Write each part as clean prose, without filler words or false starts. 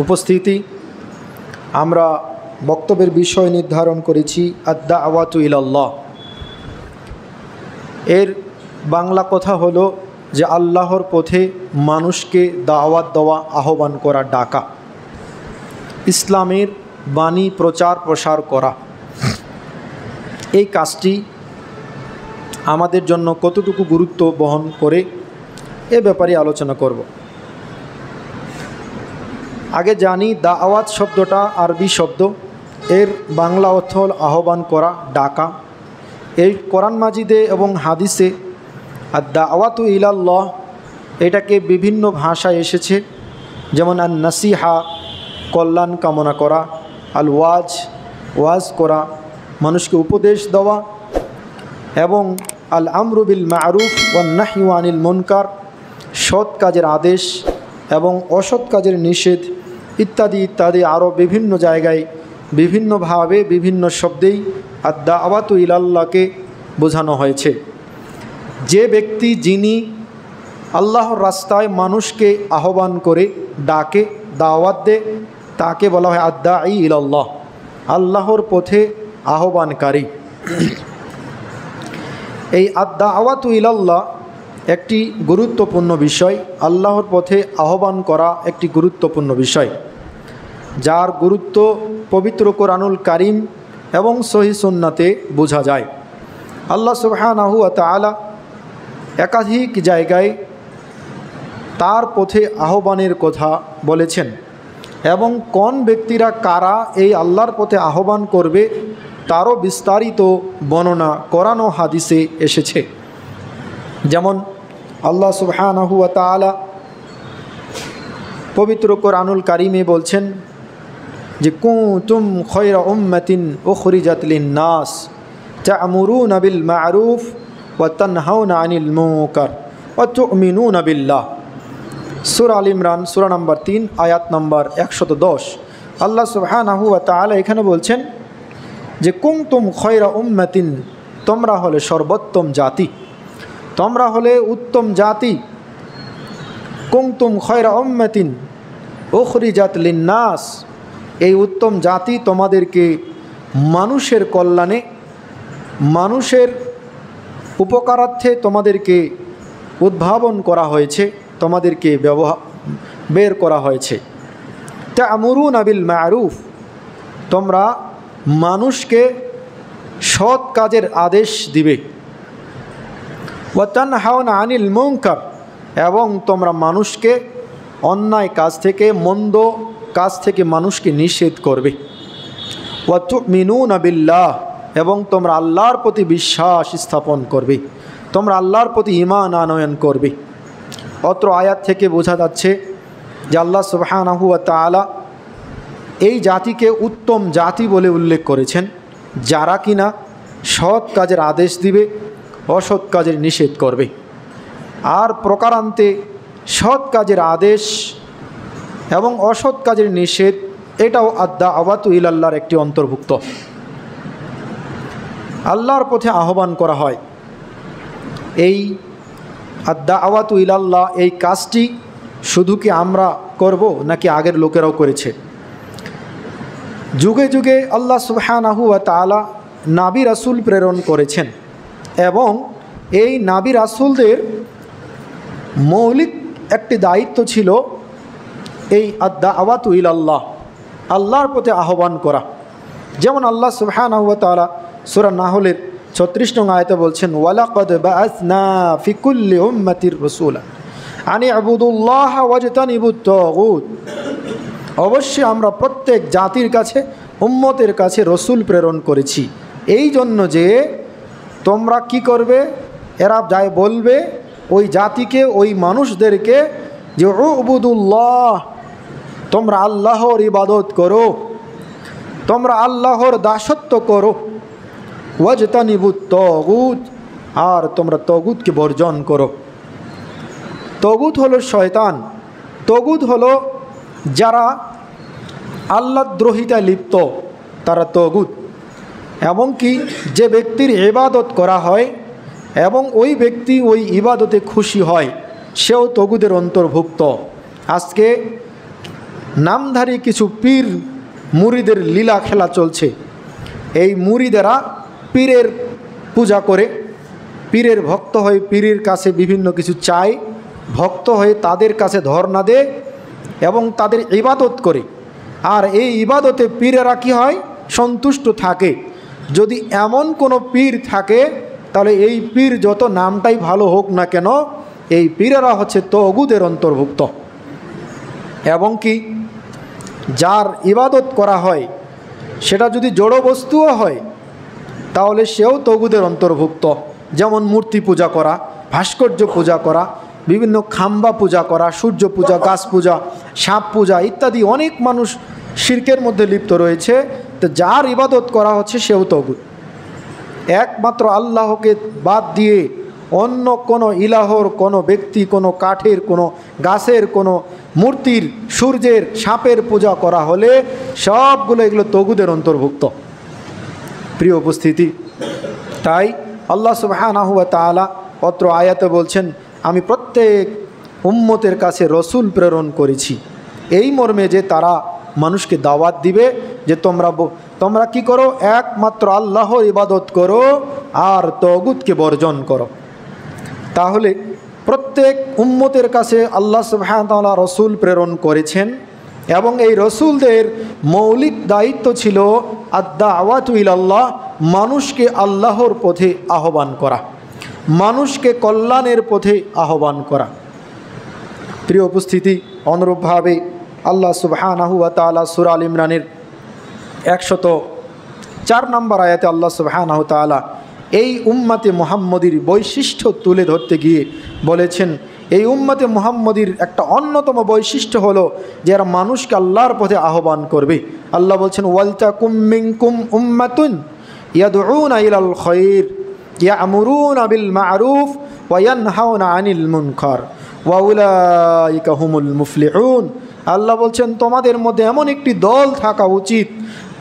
উপস্থিতি, আমরা বক্তব্যের বিষয় নির্ধারণ করেছি আদ-দাওয়াতু ইলাল্লাহ। এর বাংলা কথা হলো যে আল্লাহর পথে মানুষকে দাওয়াত দেওয়া, আহ্বান করা, ডাকা, ইসলামের বাণী প্রচার প্রসার করা। এই কাজটি আমাদের জন্য কতটুকু গুরুত্ব বহন করে এ ব্যাপারে আলোচনা করব। আগে জানি দাওয়াত শব্দটা আরবি শব্দ, এর বাংলা অর্থ হল আহ্বান করা, ডাকা। এই কোরআন মাজিদে এবং হাদিসে আদ-দাওয়াতু ইলাল্লাহ এটাকে বিভিন্ন ভাষায় এসেছে, যেমন আন-নাসিহা কল্যাণ কামনা করা, আল ওয়াজ করা, মানুষকে উপদেশ দেওয়া, এবং আল আমরু বিল মারুফ ওয়ান নাহয়ু আনিল মুনকার সৎ কাজের আদেশ এবং অসৎ কাজের নিষেধ ইত্যাদি ইত্যাদি। আরও বিভিন্ন জায়গায় বিভিন্নভাবে বিভিন্ন শব্দেই আদ-দাওয়াতু ইলাল্লাহকে বোঝানো হয়েছে। যে ব্যক্তি যিনি আল্লাহর রাস্তায় মানুষকে আহ্বান করে, ডাকে, দাওয়াত দেয়, তাকে বলা হয় আদ-দাঈ ইলাল্লাহ, আল্লাহর পথে আহ্বানকারী। এই আদ-দাওয়াতু ইলাল্লাহ একটি গুরুত্বপূর্ণ বিষয়, আল্লাহর পথে আহ্বান করা একটি গুরুত্বপূর্ণ বিষয়, যার গুরুত্ব পবিত্র কোরআনুল কারীম এবং সহিহ সুন্নাতে বোঝা যায়। আল্লাহ সুবহানাহু ওয়া তাআলা একাধিক জায়গায় তার পথে আহ্বানের কথা বলেছেন, এবং কোন ব্যক্তিরা কারা এই আল্লাহর পথে আহ্বান করবে তারও বিস্তারিত বর্ণনা কোরআন ও হাদিসে এসেছে। যেমন আল্লাহ সুবহানাহু ওয়া তাআলা পবিত্র কোরআনুল কারীমে বলছেন যে কুনতুম খায়রা উম্মাতিন উখরিজাত লিন-নাস তা'মুরুনা বিল মা'রুফ ওয়া তানহাউনা আনিল মুনকার ওয়া তু'মিনুনা বিল্লাহ। সূরা আল ইমরান সূরা নম্বর 3 আয়াত নম্বর 110। আল্লাহ সুবহানাহু ওয়া তাআলা এখানে বলছেন যে কুনতুম খায়রা উম্মাতিন, তোমরা হলে সর্বোত্তম জাতি, তোমরা হলে উত্তম জাতি। কুনতুম খায়রা উম্মাতিন উখরিজাত লিন-নাস, এই উত্তম জাতি তোমাদেরকে মানুষের কল্যাণে, মানুষের উপকারার্থে তোমাদেরকে উদ্ভাবন করা হয়েছে, তোমাদেরকে বের করা হয়েছে। তা'মুরুনা বিল মা'রুফ, তোমরা মানুষকে সৎ কাজের আদেশ দিবে। ওয়া তানহাউনা আনিল মুনকার, এবং তোমরা মানুষকে অন্যায় কাজ থেকে, মন্দ কাজ থেকে মানুষকে নিষেধ করবে। ওয়া তু'মিনুনা বিল্লাহ, এবং তোমরা আল্লাহর প্রতি বিশ্বাস স্থাপন করবে, তোমরা আল্লাহর প্রতি ঈমান আনয়ন করবে। অত্র আয়াত থেকে বোঝা যাচ্ছে যে আল্লাহ সুবহানাহু ওয়া তাআলা এই জাতিকে উত্তম জাতি বলে উল্লেখ করেছেন, যারা কিনা সৎ কাজের আদেশ দিবে, অসৎ কাজের নিষেধ করবে। আর প্রকারান্তে সৎ কাজের আদেশ এবং অসৎ কাজের নিষেধ এটাও আদ-দাওয়াতু ইলাল্লাহর একটি অন্তর্ভুক্ত। আল্লাহর পথে আহ্বান করা হয়। এই আদ-দাওয়াতু ইলাল্লাহ এই কাজটি শুধু কি আমরা করব নাকি আগের লোকেরাও করেছে? যুগে যুগে আল্লাহ সুবহানাহু ওয়া তাআলা নবী রাসূল প্রেরণ করেছেন, এবং এই নবী রাসূলদের মৌলিক একটি দায়িত্ব ছিল এই আদ-দাওয়াতু ইলাল্লাহ, আল্লাহর পথে আহ্বান করা। যেমন আল্লাহ সুবহানাহু ওয়া তাআলা সূরা নাহলের 36 নং আয়াতে বলছেন, ওয়ালাকাদ বাআসনা ফি কুল্লি উম্মাতির রাসূলা আনি ইবুদুল্লাহ ওয়াজতানিবুত তাগুত, অবশ্যই আমরা প্রত্যেক জাতির কাছে, উম্মতের কাছে রসুল প্রেরণ করেছি, এই জন্য যে তোমরা কি করবে, এরা যাই বলবে ওই জাতিকে, ওই মানুষদেরকে যে উবুদুল্লাহ, তোমরা আল্লাহর ইবাদত করো, তোমরা আল্লাহর দাসত্ব করো, ওয়াজতানিবুত তাগুত, আর তোমরা তাগুতকে বর্জন করো। তাগুত হলো শয়তান, তাগুত হলো যারা আল্লাহদ্রোহিতায় লিপ্ত, তারা তাগুত। এবং কি যে ব্যক্তির ইবাদত করা হয় এবং ওই ব্যক্তি ওই ইবাদতে খুশি হয়, সেও তাগুতের অন্তর্ভুক্ত। আজকে নামধারী কিছু পীর মুরিদের লীলা খেলা চলছে। এই মুরিদেরা পীরের পূজা করে, পীরের ভক্ত হয়ে পীরের কাছে বিভিন্ন কিছু চায়, ভক্ত হয়ে তাদের কাছে ধর্ণা দেয় এবং তাদের ইবাদত করে। আর এই ইবাদতে পীরেরা কি হয়, সন্তুষ্ট থাকে। যদি এমন কোনো পীর থাকে তাহলে এই পীর যত নামটাই ভালো হোক না কেন, এই পীরেরা হচ্ছে তগুদের অন্তর্ভুক্ত। এবং কি যার ইবাদত করা হয় সেটা যদি জড় বস্তুও হয় তাহলে সেও তগুদের অন্তর্ভুক্ত। যেমন মূর্তি পূজা করা, ভাস্কর্য পূজা করা, বিভিন্ন খাম্বা পূজা করা, সূর্য পূজা, গাছ পূজা, সাপ পূজা ইত্যাদি অনেক মানুষ শিরকের মধ্যে লিপ্ত রয়েছে। তো যার ইবাদত করা হচ্ছে সেও তগুদ। একমাত্র আল্লাহকে বাদ দিয়ে অন্য কোনো ইলাহর, কোনো ব্যক্তি, কোনো কাঠের, কোনো গাছের, কোনো মূর্তির, সূর্যের, সাপের পূজা করা হলে সবগুলো এগুলো তগুদের অন্তর্ভুক্ত। প্রিয় উপস্থিতি, তাই আল্লাহ সুবহানাহু ওয়া তাআলা অত্র আয়াতে বলছেন, আমি প্রত্যেক উম্মতের কাছে রসুল প্রেরণ করেছি এই মর্মে যে তারা মানুষকে দাওয়াত দিবে যে তোমরা কি করো, একমাত্র আল্লাহর ইবাদত করো আর তগুতকে বর্জন করো। তাহলে প্রত্যেক উম্মতের কাছে আল্লাহ সুবহানাহু ওয়া তাআলা রসুল প্রেরণ করেছেন এবং এই রসুলদের মৌলিক দায়িত্ব ছিল আদ-দাওয়াতু ইলাল্লাহ, মানুষকে আল্লাহর পথে আহ্বান করা, মানুষকে কল্যাণের পথে আহ্বান করা। প্রিয় উপস্থিতি, অনুরূপভাবে আল্লাহ সুবহানাহু ওয়া তাআলা সূরা আল ইমরানের 104 নম্বর আয়াতে আল্লাহ সুবহানাহু ওয়া তাআলা এই উম্মতে মুহাম্মদীর বৈশিষ্ট্য তুলে ধরতে গিয়ে বলেছেন, এই উম্মতে মুহাম্মদীর একটা অন্যতম বৈশিষ্ট্য হলো যে এরা মানুষকে আল্লাহর পথে আহ্বান করবে। আল্লাহ বলছেন, ওয়ালতাকুম মিনকুম উম্মাতুন ইয়াদউনা ইলাল খায়র ইয়ামুরুনা বিল মা'রুফ ওয়া ইয়ানহাউনা আনিল মুনকার ওয়া উলাইকা হুমুল মুফলিহুন। আল্লাহ বলছেন, তোমাদের মধ্যে এমন একটি দল থাকা উচিত,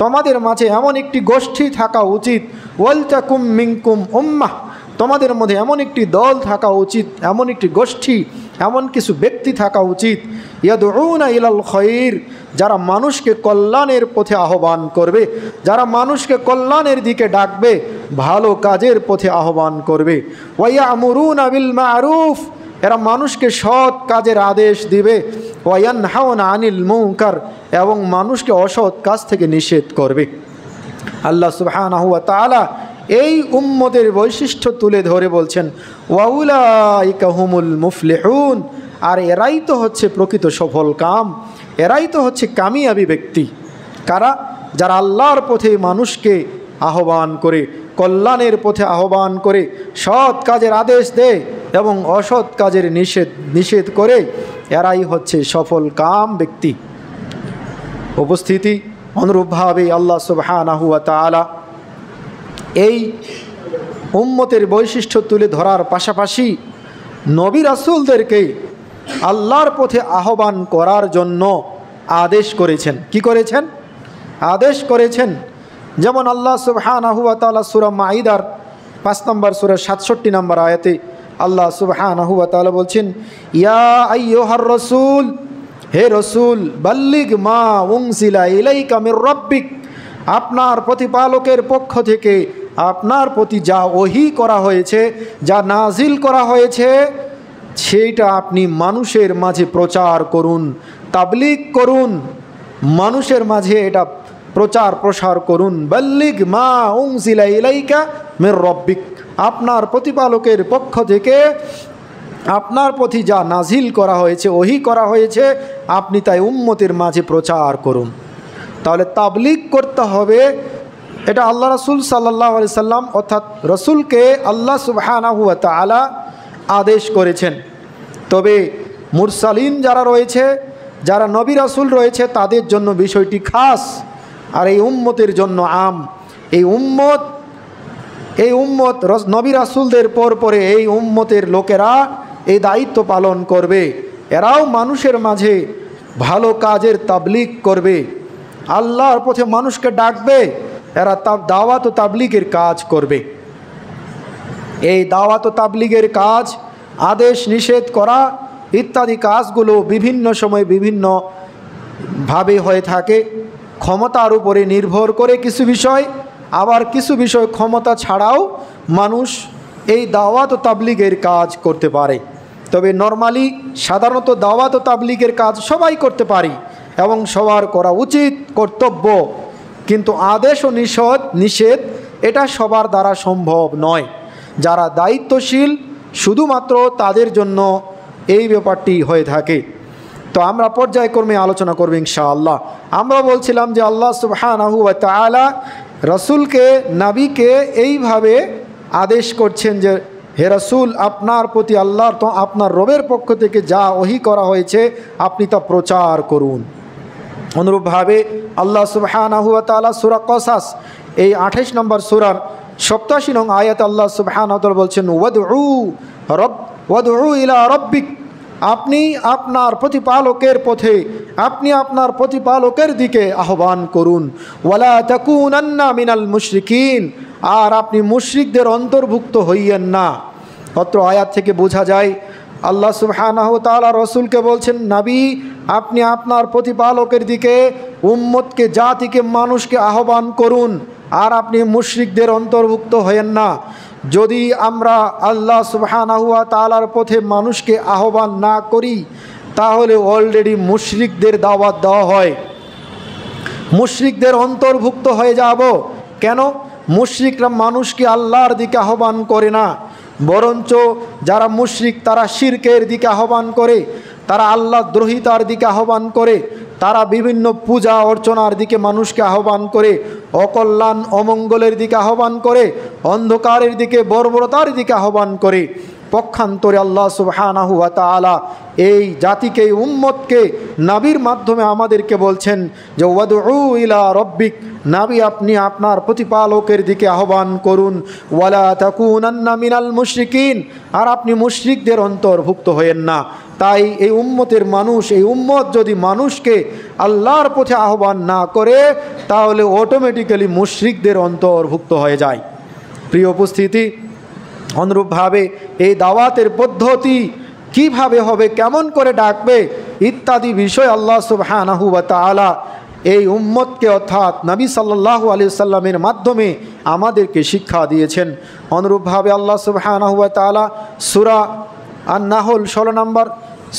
তোমাদের মাঝে এমন একটি গোষ্ঠী থাকা উচিত। ওয়ালতাকুম মিনকুম উম্মাহ, তোমাদের মধ্যে এমন একটি দল থাকা উচিত, এমন একটি গোষ্ঠী, এমন কিছু ব্যক্তি থাকা উচিত। ইয়াদউনা ইলাল খায়র, যারা মানুষকে কল্যাণের পথে আহ্বান করবে, যারা মানুষকে কল্যাণের দিকে ডাকবে, ভালো কাজের পথে আহ্বান করবে। ওয়া ইয়ামুরুনা বিল মা'রুফ, এরা মানুষকে সৎ কাজের আদেশ দিবে। ওয়া ইয়ানহাউনা আনিল মুনকার, এবং মানুষকে অসৎ কাজ থেকে নিষেধ করবে। আল্লাহ সুবহানাহু ওয়া তাআলা এই উম্মতের বৈশিষ্ট্য তুলে ধরে বলছেন, ওয়া উলাইকা হুমুল মুফলিহুন, আর এরাই তো হচ্ছে প্রকৃত সফল কাম, এরাই তো হচ্ছে কামিয়াবি ব্যক্তি। কারা? যারা আল্লাহর পথে মানুষকে আহ্বান করে, কল্যাণের পথে আহ্বান করে, সৎ কাজের আদেশ দেয় এবং অসৎ কাজের নিষেধ করে, এরাই হচ্ছে সফল কাম ব্যক্তি। উপস্থিতি, অনুরূপভাবে আল্লাহ সুবহানাহু ওয়া তাআলা এই উম্মতের বৈশিষ্ট্য তুলে ধরার পাশাপাশি নবী রাসূলদেরকে আল্লাহর পথে আহ্বান করার জন্য আদেশ করেছেন। কি করেছেন? আদেশ করেছেন। যেমন আল্লাহ সুবহানাহু ওয়া তাআলা সূরা মাঈদার 5 নম্বর সূরা 67 নম্বর আয়াতে আল্লাহ সুবহানাহু ওয়া তাআলা বলছেন, ইয়া আইয়ুহার রাসূল, হে রসুল, বাল্লিগ মা উনজিলা ইলাইকা মির রাব্বিক, আপনার প্রতিপালকের পক্ষ থেকে আপনার প্রতি যা ওহী করা হয়েছে, যা নাজিল করা হয়েছে, সেইটা আপনি মানুষের মাঝে প্রচার করুন, তাবলীগ করুন, মানুষের মাঝে এটা প্রচার প্রসার করুন। বাল্লিগ মা উনজিলা ইলাইকা মির রাব্বিক, আপনার প্রতিপালকের পক্ষ থেকে আপনার প্রতি যা নাজিল করা হয়েছে, ওহী করা হয়েছে, আপনি তাই উম্মতের মাঝে প্রচার করুন। তাহলে তাবলীগ করতে হবে, এটা আল্লাহ রাসূল সাল্লাল্লাহু আলাইহি সাল্লাম অর্থাৎ রসুলকে আল্লাহ সুবহানাহু ওয়া তাআলা আদেশ করেছেন। তবে মুরসালিন যারা রয়েছে, যারা নবী রাসূল রয়েছে, তাদের জন্য বিষয়টি খাস, আর এই উম্মতের জন্য আম। এই উম্মত নবী রাসূলদের পরে এই উম্মতের লোকেরা এই দায়িত্ব পালন করবে। এরাও মানুষের মাঝে ভালো কাজের তাবলীগ করবে, আল্লাহর পথে মানুষকে ডাকবে, এরা দাওয়াত ও তাবলীগের কাজ করবে। এই দাওয়াত ও তাবলীগের কাজ, আদেশ নিষেধ করা ইত্যাদি কাজগুলো বিভিন্ন সময় বিভিন্ন ভাবে হয়ে থাকে, ক্ষমতার উপরে নির্ভর করে কিছু বিষয়, আবার কিছু বিষয় ক্ষমতা ছাড়াও মানুষ এই দাওয়াত ও তাবলীগের কাজ করতে পারে। তবে নরমালি সাধারণত দাওয়াত ও তাবলীগের কাজ সবাই করতে পারি এবং সবার করা উচিত, কর্তব্য। কিন্তু আদেশ ও নিষেধ এটা সবার দ্বারা সম্ভব নয়। যারা দায়িত্বশীল শুধুমাত্র তাদের জন্য এই ব্যাপারটি হয়ে থাকে। তো আমরা পর্যায়ক্রমে আলোচনা করব ইনশাআল্লাহ। আমরা বলছিলাম যে আল্লাহ সুবহানাহু ওয়া তাআলা রাসূলকে, নবীকে এইভাবে আদেশ করছেন যে হে রাসূল, আপনার প্রতি আল্লাহর তো আপনার রবের পক্ষ থেকে যা ওহী করা হয়েছে আপনি তা প্রচার করুন। অনুরূপভাবে আল্লাহ সুবহানাহু ওয়া তাআলা সূরা কসাস এই 28 নম্বর সূরার 87 নং আয়াতে আল্লাহ সুবহানাহু ওয়া তাআলা বলছেন ওয়াদউ ইলা রাব্বিক, আপনি আপনার প্রতিপালকের পথে, আপনি আপনার প্রতিপালকের দিকে আহ্বান করুন। ওয়ালা তাকুনান্না মিনাল মুশরিকিন, আর আপনি মুশরিকদের অন্তর্ভুক্ত হইয়েন না। অত্র আয়াত থেকে বোঝা যায় আল্লাহ সুবহানাহু ওয়া তাআলা রাসূলকে বলছেন, নবী আপনি আপনার প্রতিপালকের দিকে, উম্মতকে, জাতিকে, মানুষকে আহ্বান করুন, আর আপনি মুশরিকদের অন্তর্ভুক্ত হইয়েন না। যদি আমরা আল্লাহ সুবহানাহু ওয়া তাআলার পথে মানুষকে আহ্বান না করি তাহলে অলরেডি মুশরিকদের দাওয়াত দেওয়া হয়, মুশরিকদের অন্তর্ভুক্ত হয়ে যাব। কেন? মুশরিকরা মানুষকে আল্লাহর দিকে আহ্বান করে না, বরঞ্চ যারা মুশরিক তারা শিরকের দিকে আহ্বান করে, তারা আল্লাহ দ্রোহিতার দিকে আহ্বান করে, তারা বিভিন্ন পূজা অর্চনার দিকে মানুষকে আহ্বান করে, অকল্যাণ অমঙ্গলের দিকে আহ্বান করে, অন্ধকারের দিকে, বর্বরতার দিকে আহ্বান করে। পক্ষান্তরে আল্লাহ সুবহানাহু ওয়া তাআলা এই জাতিকে, এই উম্মতকে নবীর মাধ্যমে আমাদেরকে বলছেন যে ওয়াদউ ইলা রাব্বিক, নবী আপনি আপনার প্রতিপালকের দিকে আহ্বান করুন। ওয়ালা তাকুনান্না মিনাল মুশরিকিন, আর আপনি মুশরিকদের অন্তর্ভুক্ত হয়েন না। তাই এই উম্মতের মানুষ, এই উম্মত যদি মানুষকে আল্লাহর পথে আহ্বান না করে তাহলে অটোমেটিক্যালি মুশরিকদের অন্তর্ভুক্ত হয়ে যায়। প্রিয় উপস্থিতি, অনুরূপভাবে এই দাওয়াতের পদ্ধতি কিভাবে হবে, কেমন করে ডাকবে ইত্যাদি বিষয় আল্লাহ সুবহানাহু ওয়া তাআলা এই উম্মতকে অর্থাৎ নবী সাল্লাল্লাহু আলাইহি সাল্লামের মাধ্যমে আমাদেরকে শিক্ষা দিয়েছেন। অনুরূপভাবে আল্লাহ সুবহানাহু ওয়া তাআলা সূরা আন-নাহল 16 নম্বর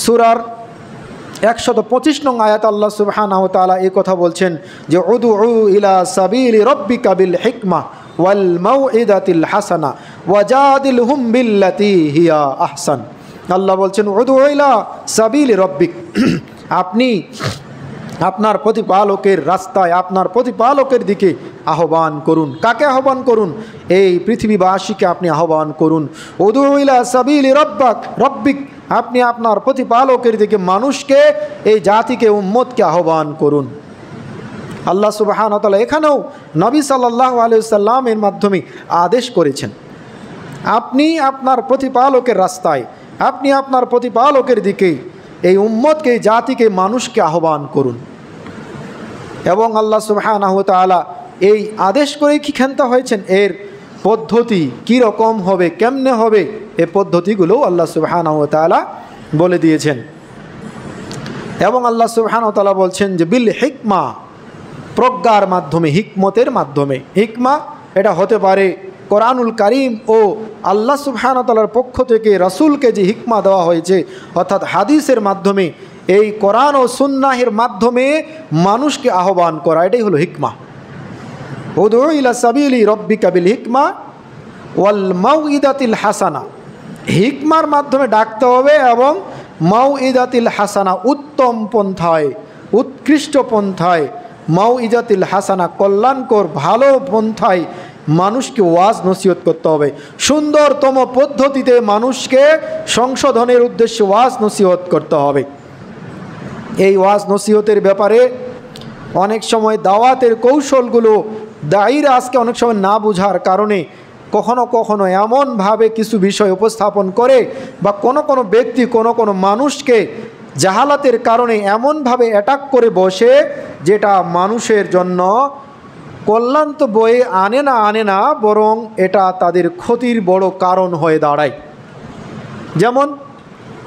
সূরার 125 নং আয়াত আল্লাহ সুবহানাহু ওয়া তাআলা এই কথা বলছেন যে উদউ ইলা সাবিলি রাব্বিকা বিল হিকমা ওয়াল মাউইদাতিল হাসানা ওয়াজাদিলহুম বিল্লাতি হিয়া আহসান। আল্লাহ বলছেন উদউ ইলা সাবিলি রাব্বিক, আপনি আপনার প্রতিপালকের রাস্তায়, আপনার প্রতিপালকের দিকে আহ্বান করুন। কাকে আহ্বান করুন? এই পৃথিবীবাসীকে আপনি আহ্বান করুন। উদউ ইলা সাবিলি রাব্বিক, আপনি আপনার প্রতিপালকের দিকে মানুষকে, এই জাতিকে, উম্মতকে আহ্বান করুন। আল্লাহ সুবহানাহু ওয়া তাআলা এখানেও নবী সাল্লাল্লাহু আলাইহি ওয়াসাল্লামের মাধ্যমে আদেশ করেছেন, আপনি আপনার প্রতিপালকের রাস্তায়, আপনি আপনার প্রতিপালকের দিকে এই উম্মতকে, এই জাতিকে, মানুষকে আহ্বান করুন। এবং আল্লাহ সুবহানাহু ওয়া তাআলা এই আদেশ করেই কি ক্ষান্ত হয়েছেন, এর পদ্ধতি কী রকম হবে, কেমনে হবে, এই পদ্ধতিগুলোও আল্লাহ সুবহানাহু ওয়া তাআলা বলে দিয়েছেন। এবং আল্লাহ সুবহানাহু ওয়া তাআলা বলছেন যে বিল হিকমা, প্রজ্ঞার মাধ্যমে, হিকমতের মাধ্যমে। হিকমা এটা হতে পারে কোরআনুল কারীম ও আল্লাহ সুবহানাহু ওয়া তাআলার পক্ষ থেকে রাসূলকে যে হিকমা দেওয়া হয়েছে, অর্থাৎ হাদিসের মাধ্যমে, এই কোরআন ও সুন্নাহের মাধ্যমে মানুষকে আহ্বান করা, এটাই হলো হিকমা। উদউ ইলা সাবিলি রাব্বিকা বিল হিকমা ওয়াল মাউইদাতিল হাসানা, হিকমার মাধ্যমে ডাকতে হবে এবং মাউইদাতিল হাসানা, উত্তম পন্থায়, উৎকৃষ্ট পন্থায়, মাউইদাতিল হাসানা, কল্যাণকর ভালো পন্থায় মানুষকে ওয়াজ নসিহত করতে হবে। সুন্দরতম পদ্ধতিতে মানুষকে সংশোধনের উদ্দেশ্যে ওয়াজ নসিহত করতে হবে। এই ওয়াজ নসিহতের ব্যাপারে অনেক সময় দাওয়াতের কৌশলগুলো দায়ীরা আজকে অনেক সময় না বোঝার কারণে কখনো কখনো এমনভাবে কিছু বিষয় উপস্থাপন করে, বা কোনো কোনো ব্যক্তি কোনো কোনো মানুষকে জাহালাতের কারণে এমনভাবে অ্যাটাক করে বসে যেটা মানুষের জন্য কল্যাণ তো বয়ে আনে না, বরং এটা তাদের ক্ষতির বড় কারণ হয়ে দাঁড়ায়। যেমন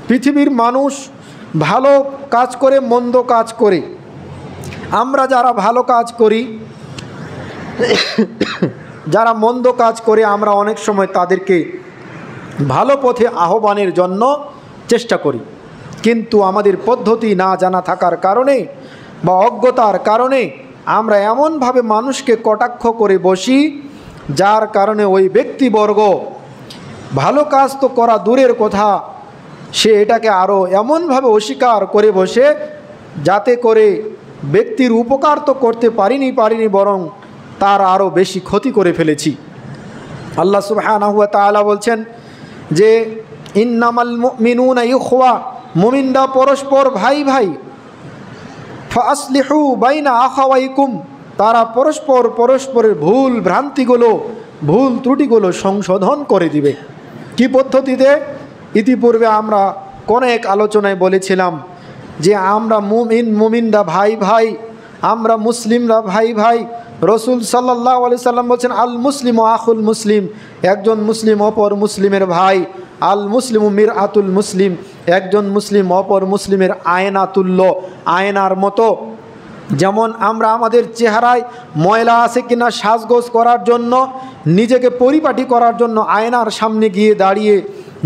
পৃথিবীর মানুষ ভালো কাজ করে, মন্দ কাজ করে, আমরা যারা ভালো কাজ করি, যারা মন্দ কাজ করে, আমরা অনেক সময় তাদেরকে ভালো পথে আহ্বানের জন্য চেষ্টা করি, কিন্তু আমাদের পদ্ধতি না জানা থাকার কারণে বা অজ্ঞতার কারণে আমরা এমনভাবে মানুষকে কটাক্ষ করে বসি, যার কারণে ওই ব্যক্তিবর্গ ভালো কাজ তো করা দূরের কথা, সে এটাকে আরও এমনভাবে অস্বীকার করে বসে, যাতে করে ব্যক্তির উপকার তো করতে পারিনি বরং তার আরও বেশি ক্ষতি করে ফেলেছি। আল্লাহ সুবহানাহু ওয়া তাআলা বলছেন যে ইন্নামাল মুমিনুনা ইখওয়া, মুমিনরা পরস্পর ভাই ভাই, ফাসলিহু বাইনা আখাওয়াইকুম, তারা পরস্পরের ভুল ভ্রান্তিগুলো, ভুল ত্রুটিগুলো সংশোধন করে দিবে। কি পদ্ধতিতে? ইতিপূর্বে আমরা অনেক আলোচনায় বলেছিলাম যে আমরা মুমিনরা ভাই ভাই, আমরা মুসলিমরা ভাই ভাই। রসুল সাল্লাল্লাহু আলাইহি সাল্লাম বলছেন আল মুসলিম ও আখুল মুসলিম, একজন মুসলিম অপর মুসলিমের ভাই। আল মুসলিম মিরআতুল মুসলিম, একজন মুসলিম অপর মুসলিমের আয়না তুল্য, আয়নার মতো। যেমন আমরা আমাদের চেহারায় ময়লা আছে কিনা সাজগোজ করার জন্য, নিজেকে পরিপাটি করার জন্য আয়নার সামনে গিয়ে দাঁড়িয়ে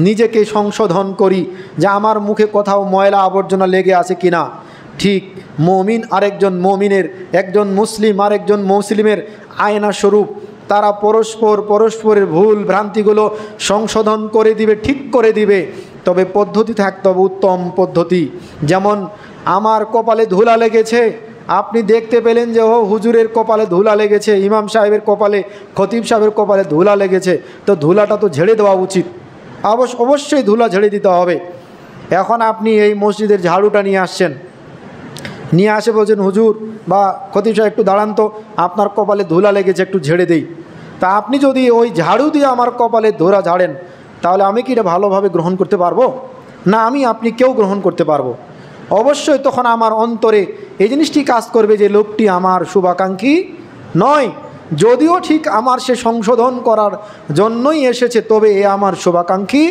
নিজেকে সংশোধন করি যে আমার মুখে কোথাও ময়লা আবর্জনা লেগে আছে কিনা, ঠিক মুমিন আরেকজন মুমিনের, একজন মুসলিম আরেকজন মুসলিমের আয়না স্বরূপ। তারা পরস্পরের ভুল ভ্রান্তিগুলো সংশোধন করে দিবে, ঠিক করে দিবে। তবে পদ্ধতি থাকতে হবে উত্তম পদ্ধতি। যেমন আমার কপালে ধুলা লেগেছে, আপনি দেখতে পেলেন যে ও হুজুরের কপালে ধুলা লেগেছে, ইমাম সাহেবের কপালে, খতিব সাহেবের কপালে ধুলা লেগেছে, তো ধুলাটা তো ঝেড়ে দেওয়া উচিত। অবশ্যই ধুলা ঝেড়ে দিতে হবে। এখন আপনি এই মসজিদের ঝাড়ুটা নিয়ে আসছেন, নিয়ে আসে বলছেন হুজুর বা খতিব সাহেব একটু দাঁড়ান তো, আপনার কপালে ধুলা লেগেছে, একটু ঝেড়ে দেই। তা আপনি যদি ওই ঝাড়ু দিয়ে আমার কপালে ধুলা ঝাড়েন, তাহলে আমি কি এটা ভালোভাবে গ্রহণ করতে পারবো? না, আপনি কেউ গ্রহণ করতে পারবো? অবশ্যই তখন আমার অন্তরে এই জিনিসটি কাজ করবে যে লোকটি আমার শুভাকাঙ্ক্ষী নয়। যদিও ঠিক আমার সে সংশোধন করার জন্যই এসেছে, তবে এ আমার শুভাকাঙ্ক্ষী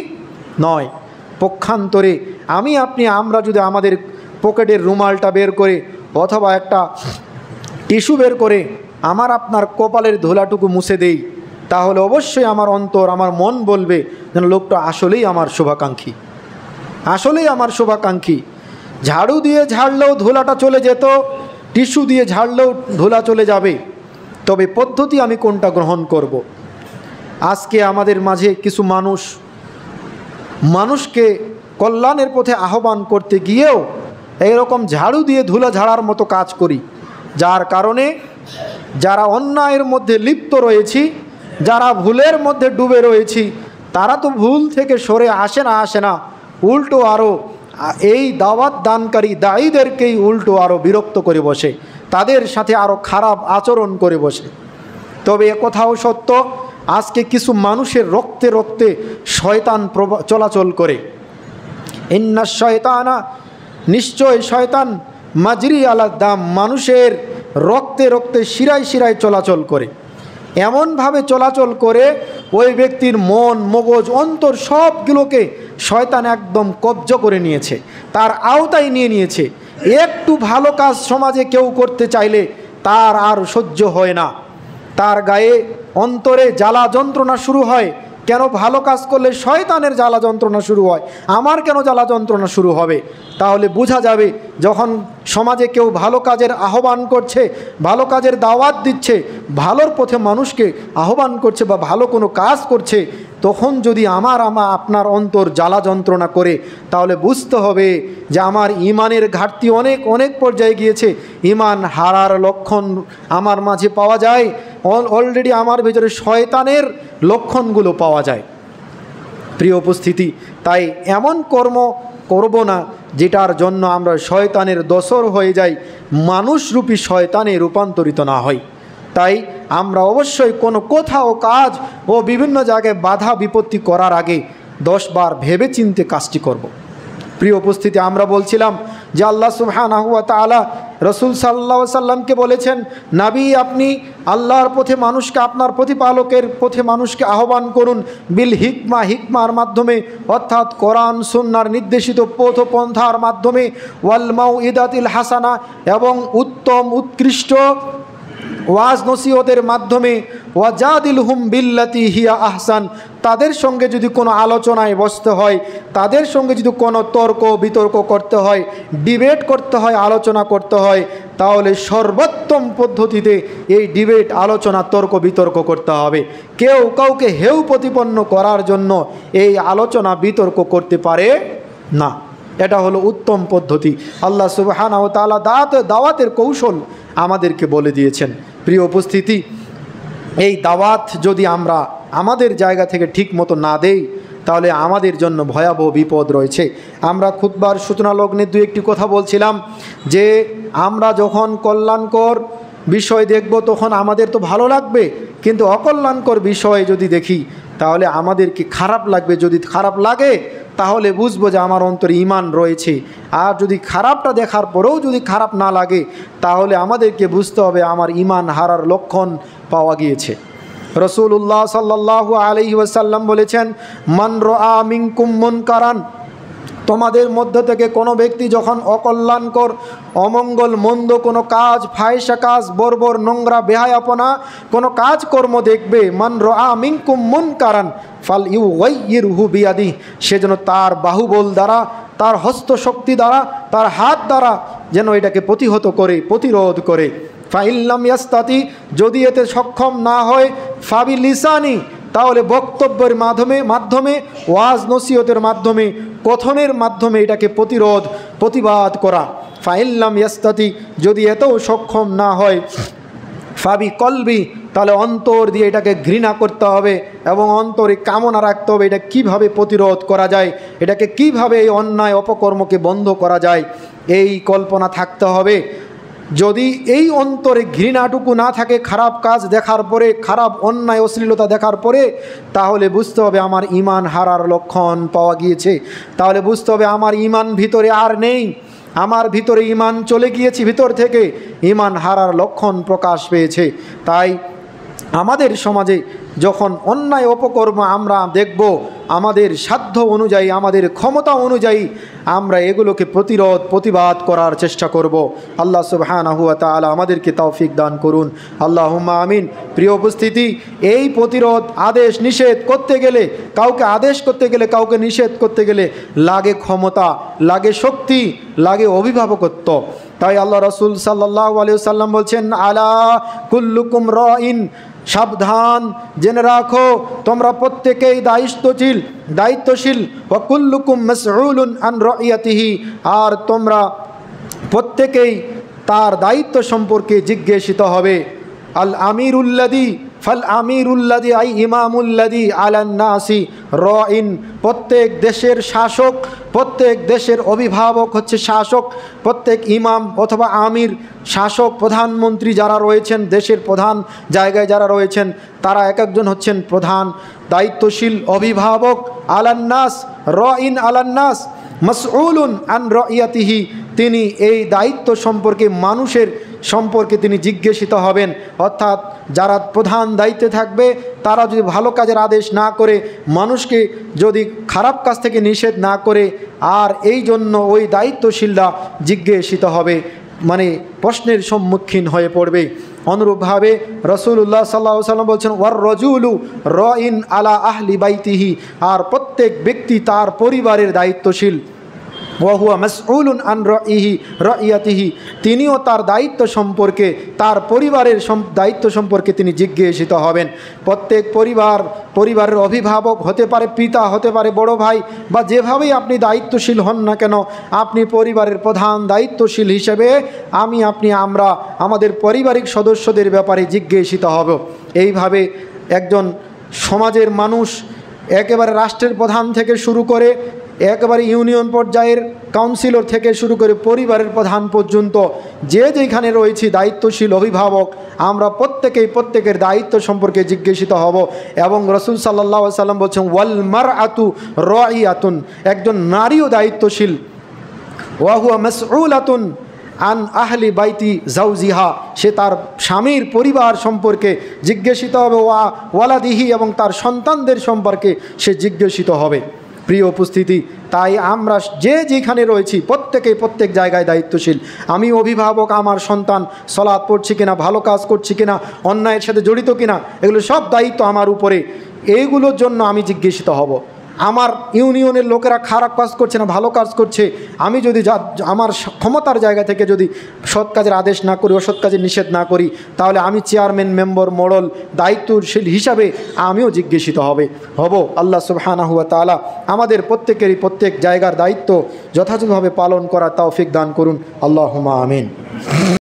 নয়। পক্ষান্তরে আমরা যদি আমাদের পকেটের রুমালটা বের করে অথবা একটা টিস্যু বের করে আপনার কপালের ধুলাটুকু মুছে দেই, তাহলে অবশ্যই আমার অন্তর, আমার মন বলবে যেন লোকটা আসলেই আমার শুভাকাঙ্ক্ষী। ঝাড়ু দিয়ে ঝাড়লেও ধুলাটা চলে যেত, টিস্যু দিয়ে ঝাড়লেও ধুলা চলে যাবে। তবে পদ্ধতি আমি কোনটা গ্রহণ করব? আজকে আমাদের মাঝে কিছু মানুষকে কল্যাণের পথে আহ্বান করতে গিয়েও এইরকম ঝাড়ু দিয়ে ধুলা ঝাড়ার মতো কাজ করি, যার কারণে যারা অন্যায়ের মধ্যে লিপ্ত রয়েছি, যারা ভুলের মধ্যে ডুবে রয়েছি, তারা তো ভুল থেকে সরে আসে না, উল্টো আরও এই দাওয়াত দানকারী দায়ীদেরকেই উল্টো আরও বিরক্ত করে বসে, তাদের সাথে আরও খারাপ আচরণ করে বসে। তবে একথাও সত্য, আজকে কিছু মানুষের রক্তে রক্তে শয়তান চলাচল করে। ইন্না শয়তানা, নিশ্চয় শয়তান, মাজরি আলা দাম, মানুষের রক্তে রক্তে শিরায় শিরায় চলাচল করে। এমনভাবে চলাচল করে ওই ব্যক্তির মন, মগজ, অন্তর সবগুলোকে শয়তান একদম কব্জা করে নিয়েছে, তার আওতায় নিয়েছে। একটু ভালো কাজ সমাজে কেউ করতে চাইলে তার আর সহ্য হয় না, তার গায়ে অন্তরে জ্বালা যন্ত্রণা শুরু হয়। কেন? ভালো কাজ করলে শয়তানের জ্বালা যন্ত্রণা শুরু হয়, আমার কেন জ্বালা যন্ত্রণা শুরু হবে? তাহলে বোঝা যাবে, যখন সমাজে কেউ ভালো কাজের আহ্বান করছে, ভালো কাজের দাওয়াত দিচ্ছে, ভালোর পথে মানুষকে আহ্বান করছে বা ভালো কোনো কাজ করছে, তখন যদি আপনার অন্তর জ্বালা যন্ত্রণা করে, তাহলে বুঝতে হবে যে আমার ইমানের ঘাটতি অনেক পর্যায়ে গিয়েছে। ইমান হারার লক্ষণ আমার মাঝে পাওয়া যায়, অলরেডি আমার ভেতরে শয়তানের লক্ষণগুলো পাওয়া যায়। প্রিয় উপস্থিতি, তাই এমন কর্ম করব না যেটার জন্য আমরা শয়তানের দোসর হয়ে যাই, মানুষরূপী শয়তানে রূপান্তরিত না হই। তাই আমরা অবশ্যই কোনো কোথাও কাজ ও বিভিন্ন জায়গায় বাধা বিপত্তি করার আগে 10 বার ভেবে চিন্তে কাজটি করব। প্রিয় উপস্থিতি, আমরা বলছিলাম যে আল্লাহ সুবহানাহু ওয়া তাআলা রসুল সাল্লাল্লাহু আলাইহি সাল্লামকে বলেছেন, নাবী আপনি আল্লাহর পথে মানুষকে, আপনার প্রতিপালকের পথে মানুষকে আহ্বান করুন বিল হিকমা, হিকমার মাধ্যমে, অর্থাৎ কোরআন সুন্নাহর নির্দেশিত পথ পন্থার মাধ্যমে, ওয়াল মাউইদাতিল হাসানা, এবং উত্তম উৎকৃষ্ট ওয়াজ নসিহতের মাধ্যমে, ওয়াজাদিলহুম বিল্লাতি হিয়া আহসান, তাদের সঙ্গে যদি কোনো আলোচনায় বসতে হয়, তাদের সঙ্গে যদি কোনো তর্ক বিতর্ক করতে হয়, ডিবেট করতে হয়, আলোচনা করতে হয়, তাহলে সর্বোত্তম পদ্ধতিতে এই ডিবেট, আলোচনা, তর্ক বিতর্ক করতে হবে। কেউ কাউকে হেউ প্রতিপন্ন করার জন্য এই আলোচনা বিতর্ক করতে পারে না। এটা হলো উত্তম পদ্ধতি। আল্লাহ সুবহানাহু ওয়া তাআলা দাওয়াতের কৌশল আমাদেরকে বলে দিয়েছেন। প্রিয় উপস্থিতি, এই দাওয়াত যদি আমরা আমাদের জায়গা থেকে ঠিক মতো না দেই, তাহলে আমাদের জন্য ভয়াবহ বিপদ রয়েছে। আমরা খুতবার সূচনা লগ্নে দু একটি কথা বলছিলাম যে আমরা যখন কল্যাণকর বিষয় দেখব তখন আমাদের তো ভালো লাগবে, কিন্তু অকল্যাণকর বিষয় যদি দেখি তাহলে আমাদেরকে খারাপ লাগবে। যদি খারাপ লাগে তাহলে বুঝবো যে আমার অন্তরে ঈমান রয়েছে। আর যদি খারাপটা দেখার পরেও যদি খারাপ না লাগে, তাহলে আমাদেরকে বুঝতে হবে আমার ঈমান হারার লক্ষণ পাওয়া গিয়েছে। রাসূলুল্লাহ সাল্লাল্লাহু আলাইহি ওয়াসাল্লাম বলেছেন, মান রাআ মিনকুম মুনকারান, তোমাদের মধ্য থেকে কোনো ব্যক্তি যখন অকল্যাণকর, অমঙ্গল, মন্দ কোনো কাজ, ফাহিশা কাজ, বর্বর, নোংরা, বেহায়াপনা কোনো কাজকর্ম দেখবে, মান রাআ মিনকুম মুনকারান ফাল ইউগাইয়িরহু বিয়াদিহি, সে যেন তার বাহুবল দ্বারা, তার হস্তশক্তি দ্বারা, তার হাত দ্বারা যেন এটাকে প্রতিহত করে, প্রতিরোধ করে। ফাইল্লাম ইয়াস্তাতি, যদি এতে সক্ষম না হয়, ফাবি লিসানি, তাহলে বক্তব্যের মাধ্যমে ওয়াজ নসিহতের মাধ্যমে, কথনের মাধ্যমে এটাকে প্রতিবাদ করা। ফাইল্লাম ইয়াস্তাতি, যদি এতেও সক্ষম না হয়, ফাবি কলবি, তাহলে অন্তর দিয়ে এটাকে ঘৃণা করতে হবে এবং অন্তরে কামনা রাখতে হবে এটা কিভাবে প্রতিরোধ করা যায়, এটাকে কিভাবে এই অন্যায় অপকর্মকে বন্ধ করা যায়, এই কল্পনা থাকতে হবে। যদি এই অন্তরে ঘৃণাটুকু না থাকে খারাপ কাজ দেখার পরে, খারাপ অন্যায় অশ্লীলতা দেখার পরে, তাহলে বুঝতে হবে আমার ঈমান হারার লক্ষণ পাওয়া গিয়েছে। তাহলে বুঝতে হবে আমার ঈমান ভিতরে আর নেই, আমার ভিতরে ঈমান চলে গিয়েছে, ভিতর থেকে ঈমান হারার লক্ষণ প্রকাশ পেয়েছে। তাই আমাদের সমাজে যখন অন্যায় অপকর্ম আমরা দেখব, আমাদের সাধ্য অনুযায়ী, আমাদের ক্ষমতা অনুযায়ী আমরা এগুলোকে প্রতিবাদ করার চেষ্টা করব। আল্লাহ সুবহানাহু ওয়া তাআলা আমাদেরকে তৌফিক দান করুন, আল্লাহুম্মা আমিন। প্রিয় উপস্থিতি, এই প্রতিরোধ, আদেশ নিষেধ করতে গেলে, কাউকে আদেশ করতে গেলে, কাউকে নিষেধ করতে গেলে লাগে ক্ষমতা, লাগে শক্তি, লাগে অভিভাবকত্ব। তাই আল্লাহ রাসূল সাল্লাল্লাহু আলাইহি ওয়াসাল্লাম বলছেন, আলা কুল্লুকুম রাইন, সাবধান, জেনে রাখো তোমরা প্রত্যেকেই দায়িত্বশীল, ওয়া কুল্লুকুম মাসউলুন আন রাইয়াতিহি, আর তোমরা প্রত্যেকেই তার দায়িত্ব সম্পর্কে জিজ্ঞাসিত হবে। আল আমিরুল্লাযী ফাল আমিরুল্লাযী আই ইমামুল্লাযী আলান নাসি রাইন, প্রত্যেক দেশের শাসক, প্রত্যেক দেশের অভিভাবক হচ্ছে শাসক। প্রত্যেক ইমাম অথবা আমির, শাসক, প্রধানমন্ত্রী যারা রয়েছেন, দেশের প্রধান জায়গায় যারা রয়েছেন, তারা এক একজন হচ্ছেন প্রধান, দায়িত্বশীল, অভিভাবক। আলান্নাস রাইন আলান্নাস মাসউলুন আন রাইয়াতিহি, তিনি এই দায়িত্ব সম্পর্কে, মানুষের সম্পর্কে তিনি জিজ্ঞাসিত হবেন। অর্থাৎ যারা প্রধান দায়িত্বে থাকবে তারা যদি ভালো কাজের আদেশ না করে, মানুষকে যদি খারাপ কাজ থেকে নিষেধ না করে, আর এই জন্য ওই দায়িত্বশীলরা জিজ্ঞাসিত হবে, মানে প্রশ্নের সম্মুখীন হয়ে পড়বে। অনুরূপভাবে রাসূলুল্লাহ সাল্লাল্লাহু আলাইহি ওয়াসাল্লাম বলছেন, ওয়ার রাজুলু রাইন আলা আহলি বাইতিহি, আর প্রত্যেক ব্যক্তি তার পরিবারের দায়িত্বশীল। ওয়াহুয়া মাসউলুন আন রাইয়াতিহি, তিনিও তার দায়িত্ব সম্পর্কে, তার পরিবারের দায়িত্ব সম্পর্কে তিনি জিজ্ঞাসিত হবেন। প্রত্যেক পরিবারের অভিভাবক হতে পারে, পিতা হতে পারে, বড় ভাই, বা যেভাবেই আপনি দায়িত্বশীল হন না কেন, আপনি পরিবারের প্রধান দায়িত্বশীল হিসেবে আমরা আমাদের পারিবারিক সদস্যদের ব্যাপারে জিজ্ঞাসিত হব। এইভাবে একজন সমাজের মানুষ, একেবারে রাষ্ট্রের প্রধান থেকে শুরু করে, একেবারে ইউনিয়ন পর্যায়ের কাউন্সিলর থেকে শুরু করে পরিবারের প্রধান পর্যন্ত, যে যেখানে রয়েছি দায়িত্বশীল অভিভাবক, আমরা প্রত্যেকের দায়িত্ব সম্পর্কে জিজ্ঞাসিত হব। এবং রাসূল সাল্লাল্লাহু আলাইহি ওয়াসাল্লাম বলছেন, ওয়াল মারআতু রাইয়াতুন, একজন নারীও দায়িত্বশীল। ওয়া হুয়া মাসউলাতুন আন আহলি বাইতি জাউজিহা, সে তার স্বামীর পরিবার সম্পর্কে জিজ্ঞাসিত হবে, ওয়ালাদিহি, এবং তার সন্তানদের সম্পর্কে সে জিজ্ঞাসিত হবে। প্রিয় উপস্থিতি, তাই আমরা যে যেখানে রয়েছি প্রত্যেকেই প্রত্যেক জায়গায় দায়িত্বশীল। আমি অভিভাবক, আমার সন্তান সালাত পড়ছে কিনা, ভালো কাজ করছে কিনা, অন্যায়ের সাথে জড়িত কিনা, এগুলো সব দায়িত্ব আমার উপরে। এইগুলোর জন্য আমি জিজ্ঞাসিত হব। আমার ইউনিয়নের লোকেরা খারাপ কাজ করছে না, ভালো কাজ করছে, আমি যদি আমার ক্ষমতার জায়গা থেকে যদি সৎ কাজের আদেশ না করি, অসৎ কাজের নিষেধ না করি, তাহলে আমি চেয়ারম্যান, মেম্বার, মোড়ল, দায়িত্বশীল হিসাবে আমিও জিজ্ঞাসিত হব। আল্লাহ সুবহানাহু ওয়া তাআলা আমাদের প্রত্যেকেরই প্রত্যেক জায়গার দায়িত্ব যথাযথভাবে পালন করার তৌফিক দান করুন। আল্লাহুম্মা আমিন।